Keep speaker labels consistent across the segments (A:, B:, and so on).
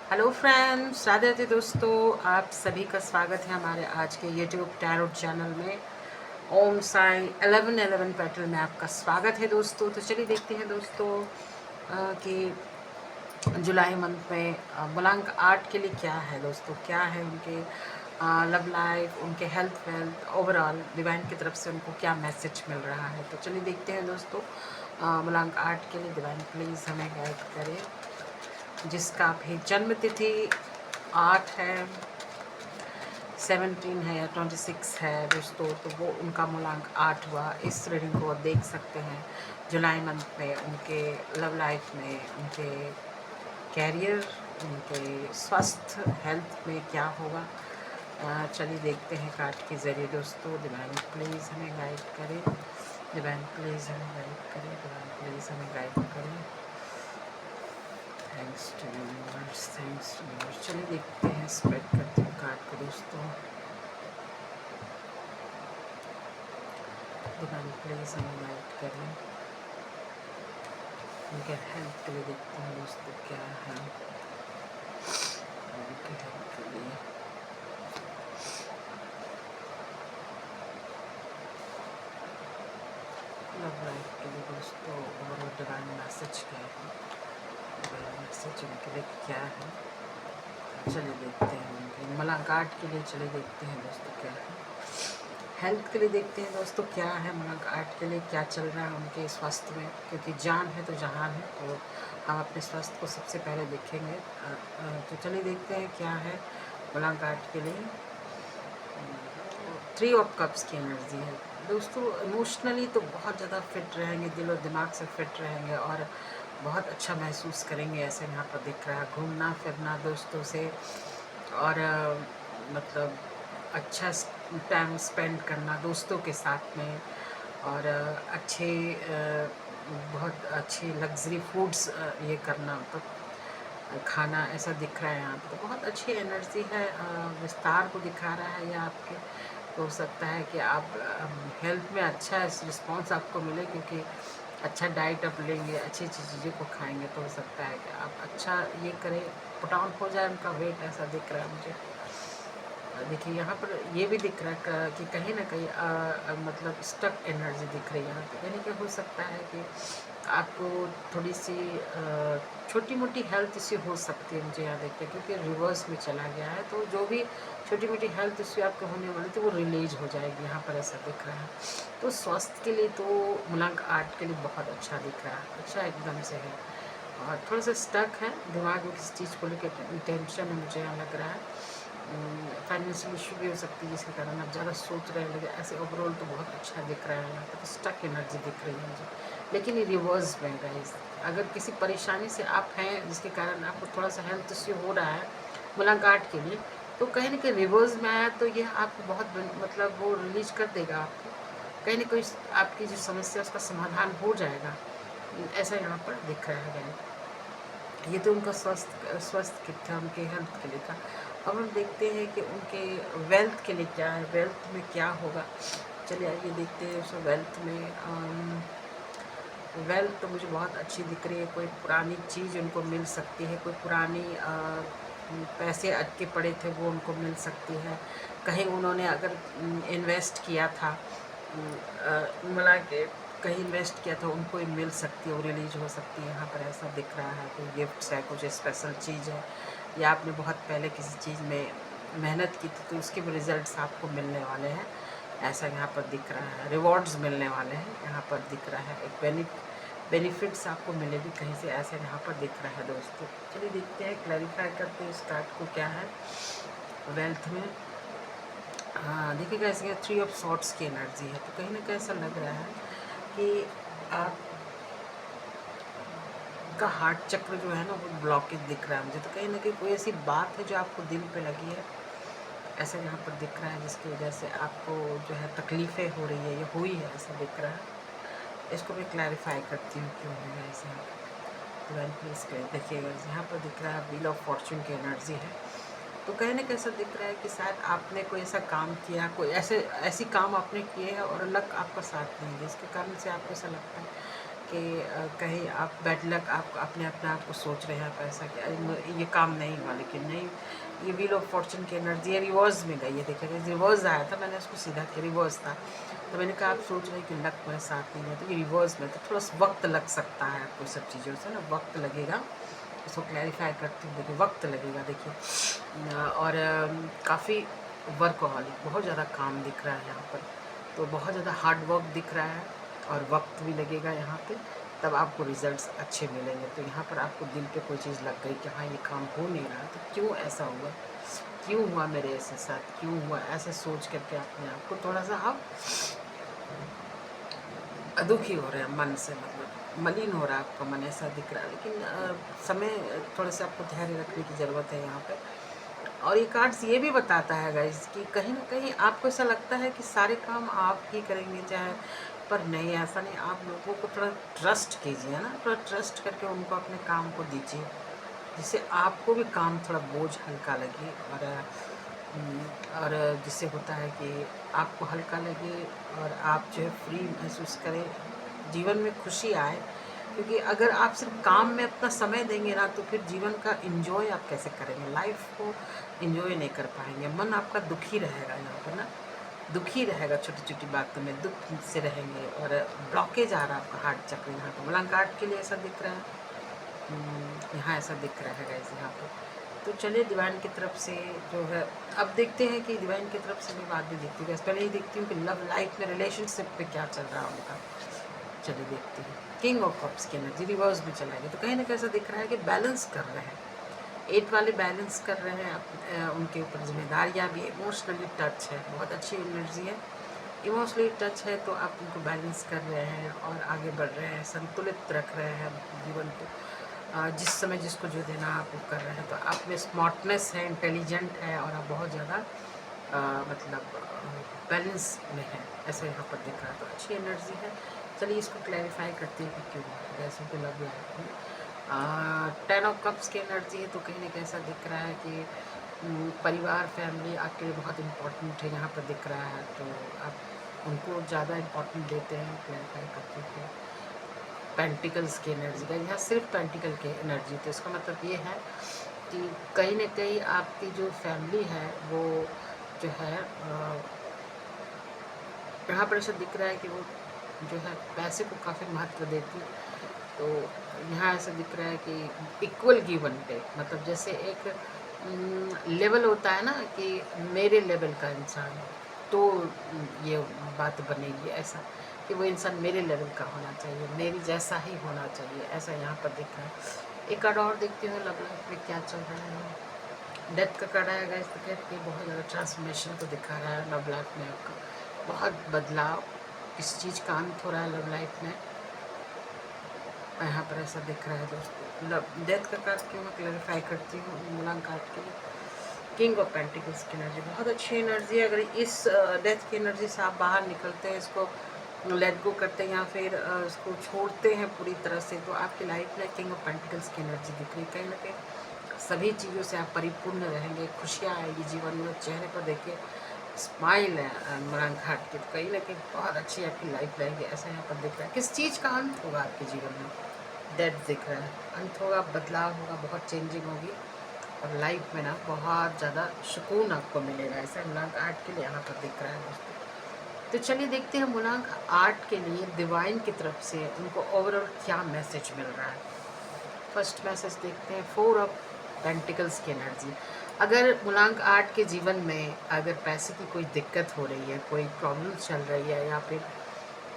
A: Hello friends, Radhe Radhe दोस्तों। आप सभी का स्वागत है हमारे आज के यूट्यूब टैरोट चैनल में। ओम साई 1111 पैटर्न में आपका स्वागत है दोस्तों। तो चलिए देखते हैं दोस्तों कि जुलाई मंथ में मूलांक 8 के लिए क्या है दोस्तों, क्या है उनके लव लाइफ, उनके हेल्थ वेल्थ, ओवरऑल डिवाइन की तरफ से उनको क्या मैसेज मिल रहा है। तो चलिए देखते हैं दोस्तों। मूलांक 8 के लिए डिवाइन प्लीज़ हमें गाइड करें। जिसका भी जन्म तिथि 8 है, 17 है या 26 है दोस्तों, तो वो उनका मूलांक 8 हुआ। इस रीडिंग को देख सकते हैं जुलाई मंथ में उनके लव लाइफ में, उनके कैरियर, उनके स्वास्थ्य हेल्थ में क्या होगा। चलिए देखते हैं कार्ड के ज़रिए दोस्तों। डिवाइन प्लीज़ हमें गाइड करें, डिवाइन प्लीज़ हमें गाइड करें, डिवाइन प्लीज़ हमें गाइड करें। Thanks to universe, thanks to universe. चलिए देखते हैं, स्प्रेड करते हैं कार्ड को दोस्तों। डिवाइन प्लीज हमें गाइड करें। उनके हेल्थ के लिए देखते हैं दोस्तों क्या है उनके हेल्थ के लिए। लव लाइफ के लिए दोस्तों और डिवाइन मैसेज क्या है, डिवाइन मैसेज उनके लिए क्या है। चलिए देखते हैं उनके मुलाकात के लिए। चलिए देखते हैं दोस्तों क्या है। हेल्थ के लिए देखते हैं दोस्तों क्या है मुलाकात के लिए, क्या चल रहा है उनके स्वास्थ्य में, क्योंकि जान है तो जहान है, तो हम अपने स्वास्थ्य को सबसे पहले देखेंगे। तो चलिए देखते हैं क्या है मुलाकात के लिए। 3 ऑफ कप्स की एनर्जी है दोस्तों। इमोशनली तो बहुत ज़्यादा फिट रहेंगे, दिल और दिमाग से फिट रहेंगे और बहुत अच्छा महसूस करेंगे। ऐसे यहाँ पर दिख रहा है घूमना फिरना दोस्तों से, और मतलब अच्छा टाइम स्पेंड करना दोस्तों के साथ में, और अच्छे बहुत अच्छे लग्जरी फूड्स ये करना, मतलब खाना, ऐसा दिख रहा है यहाँ पे। तो बहुत अच्छी एनर्जी है, विस्तार को दिखा रहा है। या आपके हो सकता है कि आप हेल्थ में अच्छा रिस्पॉन्स आपको मिले, क्योंकि अच्छा डाइट आप लेंगे, अच्छी अच्छी चीज़ों को खाएंगे, तो हो सकता है कि आप अच्छा ये करें, पुट ऑन हो जाए उनका वेट, ऐसा दिख रहा है मुझे। देखिए यहाँ पर ये भी दिख रहा है कि कहीं ना कहीं मतलब स्टक एनर्जी दिख रही है यहाँ पे। कहीं क्या हो सकता है कि आपको थोड़ी सी छोटी मोटी हेल्थ इश्यू हो सकती है, मुझे यहाँ देखते हैं, क्योंकि रिवर्स में चला गया है। तो जो भी छोटी मोटी हेल्थ इश्यू आपके होने वाली थी वो रिलीज हो जाएगी, यहाँ पर ऐसा दिख रहा है। तो स्वास्थ्य के लिए तो मूलांक 8 के लिए बहुत अच्छा दिख रहा है, अच्छा एकदम से है। और थोड़ा सा स्टक है दिमाग में, किसी चीज़ को लेकर टेंशन है, मुझे यहाँ लग रहा है। फाइनेंशियल इशू भी हो सकती है जिसके कारण आप ज़्यादा सोच रहे हैं, लेकिन ऐसे ओवरऑल तो बहुत अच्छा दिख रहा है। यहाँ पर स्टक एनर्जी दिख रही है मुझे, लेकिन ये रिवर्स में गाइस। अगर किसी परेशानी से आप हैं जिसके कारण आपको थोड़ा सा हेल्थ इश्यू हो रहा है मुलाकात के लिए, तो कहीं ना कहीं रिवर्स में आया तो यह आपको बहुत मतलब वो रिलीज कर देगा आपको। कहीं ना कहीं आपकी जो समस्या उसका समाधान हो जाएगा, ऐसा यहाँ पर दिख रहा है। ये तो उनका स्वास्थ्य के था, उनके हेल्थ के लिए था। अब हम देखते हैं कि उनके वेल्थ के लिए क्या है, वेल्थ में क्या होगा। चलिए आइए देखते हैं उसमें वेल्थ में। वेल्थ तो मुझे बहुत अच्छी दिख रही है। कोई पुरानी चीज़ उनको मिल सकती है, कोई पुरानी पैसे अटके पड़े थे वो उनको मिल सकती है। कहीं उन्होंने अगर इन्वेस्ट किया था, मिला के कहीं इन्वेस्ट किया था, उनको ही मिल सकती है, वो रिलीज हो सकती है। यहाँ पर ऐसा दिख रहा है कोई गिफ्ट्स है, कुछ स्पेशल चीज़ है, या आपने बहुत पहले किसी चीज़ में मेहनत की थी तो उसके भी रिजल्ट्स आपको मिलने वाले हैं, ऐसा यहाँ पर दिख रहा है। रिवॉर्ड्स मिलने वाले हैं यहाँ पर दिख रहा है। एक बेनिफिट्स आपको मिलेगी कहीं से, ऐसा यहाँ पर दिख रहा है दोस्तों। चलिए देखते हैं, क्लैरिफाई करते हैं इस कार्ड को क्या है वेल्थ में। हाँ देखिएगा, इसमें 3 ऑफ सॉर्ट्स की एनर्जी है। तो कहीं ना कहीं ऐसा लग रहा है कि आप का हार्ट चक्र जो है ना वो ब्लॉकेज दिख रहा है मुझे। तो कहीं ना कहीं कोई ऐसी बात है जो आपको दिल पे लगी है, ऐसा यहाँ पर दिख रहा है, जिसकी वजह से आपको जो है तकलीफ़ें हो रही है, ये हुई है, ऐसा दिख रहा है। इसको मैं क्लैरिफाई करती हूँ क्यों है ऐसा। डिवाइन प्लीज कर देखिएगा, यहाँ पर दिख रहा है व्हील ऑफ फॉर्चून की एनर्जी है। तो कहीं ना कैसा दिख रहा है कि शायद आपने कोई ऐसा काम किया, कोई ऐसी काम आपने किए हैं और लक आपका साथ नहीं है, जिसके कारण से आपको ऐसा लगता है कि कहीं आप बैड लक आप अपने आप को सोच रहे हैं आप ऐसा कि अरे ये काम नहीं हुआ, लेकिन नहीं, ये व्हील ऑफ फॉर्चून की एनर्जी है, रिवर्स में गई है। देखिए रिवर्स आया था, मैंने उसको सीधा किया, रिवर्स था, तो मैंने कहा आप सोच रहे हैं कि लक मेरे साथ नहीं है, तो ये रिवर्स में, तो थोड़ा सा वक्त लग सकता है आपको सब चीज़ों से ना, वक्त लगेगा। इसको क्लैरिफाई करती हूँ, देखिए वक्त लगेगा, देखिए और काफ़ी वर्कहॉलिक, बहुत ज़्यादा काम दिख रहा है यहाँ पर, तो बहुत ज़्यादा हार्ड वर्क दिख रहा है और वक्त भी लगेगा यहाँ पे, तब आपको रिजल्ट्स अच्छे मिलेंगे। तो यहाँ पर आपको दिल पे कोई चीज़ लग गई कि हाँ ये काम हो नहीं रहा, तो क्यों ऐसा हुआ, क्यों हुआ मेरे ऐसे साथ, क्यों हुआ, ऐसे सोच करके अपने आप को थोड़ा सा आप दुखी हो रहे हैं मन से, मतलब मलिन हो रहा है आपका मन, ऐसा दिख रहा है। लेकिन समय थोड़े से आपको धैर्य रखने की ज़रूरत है यहाँ पे। और ये कार्ड्स ये भी बताता है गाइस कि कहीं ना कहीं आपको ऐसा लगता है कि सारे काम आप ही करेंगे चाहे, पर नहीं, ऐसा नहीं। आप लोगों को थोड़ा ट्रस्ट कीजिए ना, थोड़ा ट्रस्ट करके उनको अपने काम को दीजिए, जिससे आपको भी काम थोड़ा बोझ हल्का लगे, और जिससे होता है कि आपको हल्का लगे और आप जो है फ्री महसूस करें, जीवन में खुशी आए। क्योंकि अगर आप सिर्फ काम में अपना समय देंगे ना, तो फिर जीवन का एंजॉय आप कैसे करेंगे, लाइफ को एंजॉय नहीं कर पाएंगे, मन आपका दुखी रहेगा यहाँ पर ना, दुखी रहेगा, छोटी छोटी बातों में दुख से रहेंगे, और ब्लॉकेज आ रहा है आपका हार्ट चक्र यहाँ पर, मलंग कार्ड के लिए ऐसा दिख रहा है। यहाँ ऐसा दिख रहा है गाइस यहाँ पे। तो चलिए डिवाइन की तरफ से जो है, अब देखते हैं कि डिवाइन की तरफ से भी बात भी दिखती है, पहले ही देखती हूँ कि लव लाइफ में रिलेशनशिप पे क्या चल रहा है उनका। चलिए देखते हैं। किंग ऑफ कप्स की एनर्जी रिवर्स में चला गया, तो कहीं ना कहीं ऐसा दिख रहा है कि बैलेंस कर रहे हैं, एट वाले बैलेंस कर रहे हैं उनके ऊपर जिम्मेदारियाँ भी, इमोशनली टच है, बहुत अच्छी एनर्जी है, इमोशनली टच है, तो आप उनको बैलेंस कर रहे हैं और आगे बढ़ रहे हैं, संतुलित रख रहे हैं जीवन को, जिस समय जिसको जो देना आप वो कर रहे हैं। तो आप में स्मार्टनेस है, इंटेलिजेंट है, और आप बहुत ज़्यादा मतलब बैलेंस में है, ऐसा यहाँ पर दिख रहा है, तो अच्छी एनर्जी है। चलिए इसको क्लैरिफाई करते हैं कि क्यों वैसे तो लव लाइफ में 10 ऑफ कप्स की एनर्जी है, तो कहीं ना कहीं ऐसा दिख रहा है कि परिवार, फैमिली आपके लिए बहुत इम्पोर्टेंट है, यहाँ पर दिख रहा है, तो आप उनको ज़्यादा इम्पोर्टेंट देते हैं, क्लैरिफाई करते हैं। पेंटिकल्स की एनर्जी का, यहाँ सिर्फ पेंटिकल की एनर्जी, तो इसका मतलब ये है कि कहीं ना कहीं आपकी जो फैमिली है वो जो है यहाँ पर ऐसा दिख रहा है कि वो जो है पैसे को काफ़ी महत्व देती, तो यहाँ ऐसा दिख रहा है कि इक्वल गिवन टेक, मतलब जैसे एक लेवल होता है ना कि मेरे लेवल का इंसान, तो ये बात बनेगी ऐसा कि वो इंसान मेरे लेवल का होना चाहिए, मेरी जैसा ही होना चाहिए, ऐसा यहाँ पर दिख रहा है। एक कार्ड और देखती हूँ लव लाइफ में क्या चल रहा है। डेथ का कार्ड आएगा, इस डेथ की बहुत ज़्यादा ट्रांसफॉर्मेशन को दिखा रहा है लव लाइफ में आपका, बहुत बदलाव, किस चीज़ का अंत हो रहा है लव लाइफ में, यहाँ पर ऐसा दिख रहा है दोस्तों। डेथ का कार्ड क्यों मैं क्लैरिफाई करती हूँ मुलांग कार्ड के लिए। किंग ऑफ पेंटिकल्स की एनर्जी बहुत अच्छी एनर्जी है, अगर इस डेथ की एनर्जी से आप बाहर निकलते हैं, इसको लेट गो करते हैं या फिर इसको छोड़ते हैं पूरी तरह से, तो आपकी लाइफ में किंग ऑफ पेंटिकल्स की एनर्जी दिख रही है। कहीं ना कहीं सभी चीज़ों से आप परिपूर्ण रहेंगे, खुशियाँ आएगी जीवन में, चेहरे पर देखिए स्माइल है मुलांग घाट की, तो कहीं ना कहीं बहुत अच्छी आपकी लाइफ रहेगी, ऐसा यहाँ पर दिख रहा है। किस चीज़ का अंत होगा आपके जीवन में, डेथ दिख रहा है, अंत होगा, बदलाव होगा, बहुत चेंजिंग होगी, और लाइफ में ना बहुत ज़्यादा सुकून आपको मिलेगा, ऐसा मुलांग आर्ट के लिए यहाँ पर दिख रहा है दोस्तों। तो चलिए देखते हैं मुलांग आर्ट के लिए डिवाइन की तरफ से उनको ओवरऑल क्या मैसेज मिल रहा है। फर्स्ट मैसेज देखते हैं, 4 ऑफ पेंटिकल्स की एनर्जी। अगर मुलांग आर्ट के जीवन में अगर पैसे की कोई दिक्कत हो रही है, कोई प्रॉब्लम चल रही है, या फिर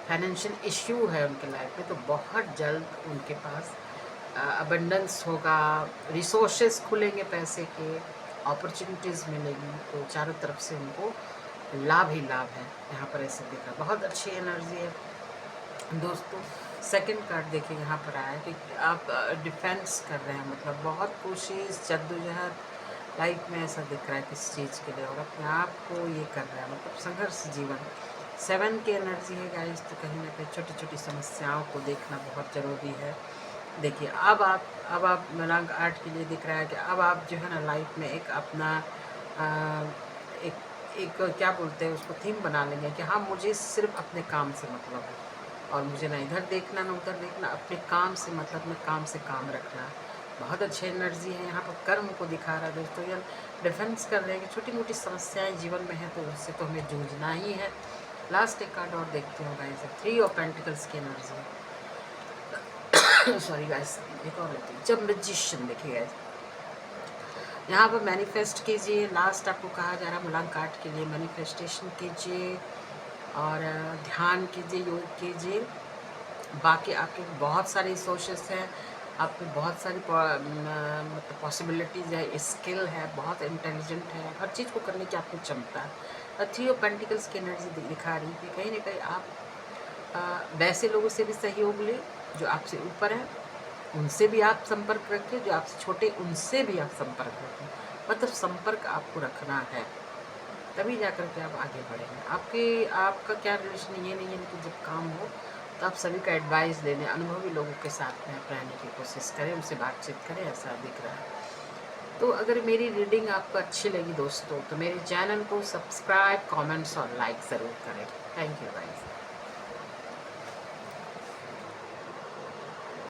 A: फाइनेंशियल इश्यू है उनके लाइफ में, तो बहुत जल्द उनके पास अबंडेंस होगा, रिसोर्सेज खुलेंगे, पैसे के अपॉर्चुनिटीज़ मिलेगी, तो चारों तरफ से उनको लाभ ही लाभ है, यहाँ पर ऐसे देखा, बहुत अच्छी एनर्जी है दोस्तों। सेकंड कार्ड देखिए यहाँ पर आया है कि आप डिफेंस कर रहे हैं, मतलब बहुत कोशिश, जद्दोजहद लाइफ में ऐसा दिख रहा है किस चीज़ के लिए, और अपने आप को ये कर रहा है, मतलब संघर्ष जीवन। 7 की एनर्जी है गाइस, तो कहीं ना कहीं छोटी छोटी समस्याओं को देखना बहुत ज़रूरी है। देखिए अब आप मलांग आर्ट के लिए दिख रहा है कि अब आप जो है ना लाइफ में एक अपना एक एक क्या बोलते हैं उसको, थीम बना लेंगे कि हाँ मुझे सिर्फ अपने काम से मतलब है, और मुझे ना इधर देखना ना उधर देखना, अपने काम से मतलब में काम से काम रखना। बहुत अच्छी एनर्जी है यहाँ पर, कर्म को दिखा रहा है दोस्तों। यार डिफेंस कर रहे हैं कि छोटी मोटी समस्याएं जीवन में है तो उससे तो हमें जूझना ही है। लास्ट एक कार्ड और देखते हो गाइस, 3 ऑफ पेंटिकल्स की एनर्जी। सॉरी गाइस, एक और लेते हैं। जब मैजिशियन देखिए गाइस, यहाँ पर मैनिफेस्ट कीजिए। लास्ट आपको कहा जा रहा है मुलाकात के लिए मैनिफेस्टेशन कीजिए और ध्यान कीजिए, योग कीजिए। बाकी आपके बहुत सारी सोर्सेस हैं, आप में बहुत सारी मतलब पॉसिबिलिटीज़ है, स्किल है, बहुत इंटेलिजेंट है, हर चीज़ को करने की आपको क्षमता है। 3 ऑफ पेंटिकल्स की एनर्जी दिखा रही है कि कहीं ना कहीं आप वैसे लोगों से भी सहयोग लें जो आपसे ऊपर हैं, उनसे भी आप संपर्क रखें, जो आपसे छोटे उनसे भी आप संपर्क रखें। मतलब संपर्क आपको रखना है, तभी जाकर के आप आगे बढ़ेंगे। आपका क्या रिलेशन ये नहीं है कि जब काम हो तो आप सभी का एडवाइस लेने, अनुभवी लोगों के साथ में आप रहने की कोशिश करें, उनसे बातचीत करें, ऐसा दिख रहा है। तो अगर मेरी रीडिंग आपको अच्छी लगी दोस्तों तो मेरे चैनल को सब्सक्राइब, कमेंट्स और लाइक ज़रूर करें। Thank you guys.